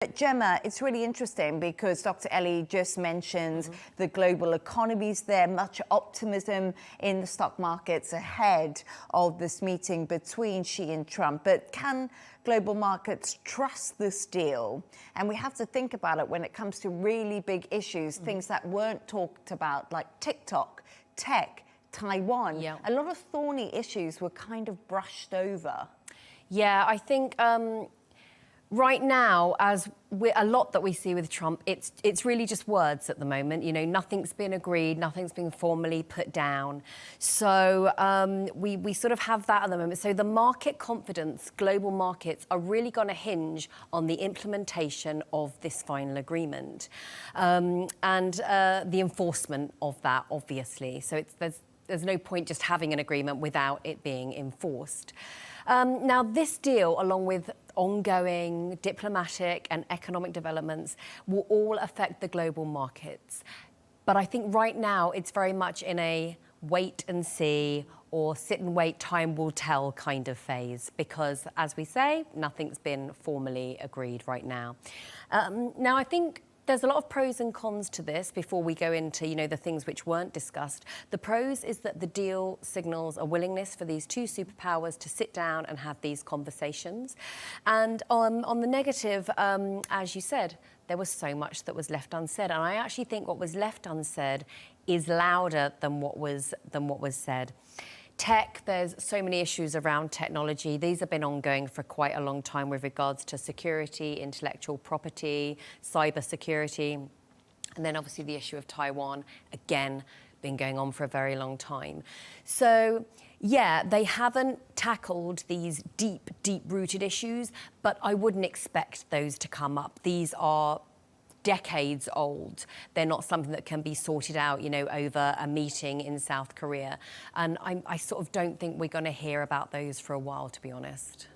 But Gemma, it's really interesting because Dr. Ellie just mentions the global economies there, much optimism in the stock markets ahead of this meeting between Xi and Trump. But can global markets trust this deal? And we have to think about it when it comes to really big issues, things that weren't talked about, like TikTok, tech, Taiwan. Yeah. A lot of thorny issues were kind of brushed over. Yeah, I think right now, a lot that we see with Trump, it's really just words at the moment. You know, nothing's been agreed, nothing's been formally put down. So we sort of have that at the moment. So the market confidence, global markets, are really going to hinge on the implementation of this final agreement and the enforcement of that, obviously. So there's no point just having an agreement without it being enforced. Now, this deal, along with ongoing diplomatic and economic developments, will all affect the global markets. But I think right now it's very much in a wait and see or sit and wait, time will tell kind of phase, because, as we say, nothing's been formally agreed right now. Now, I think there's a lot of pros and cons to this before we go into, you know, the things which weren't discussed. The pros is that the deal signals a willingness for these two superpowers to sit down and have these conversations. And on the negative, as you said, there was so much that was left unsaid. And I actually think what was left unsaid is louder than what was said. Tech, there's so many issues around technology. These have been ongoing for quite a long time with regards to security, intellectual property, cyber security, and then obviously the issue of Taiwan, again, been going on for a very long time. So, yeah, they haven't tackled these deep-rooted issues, but I wouldn't expect those to come up. These are decades old. They're not something that can be sorted out, you know, over a meeting in South Korea. And I sort of don't think we're going to hear about those for a while, to be honest.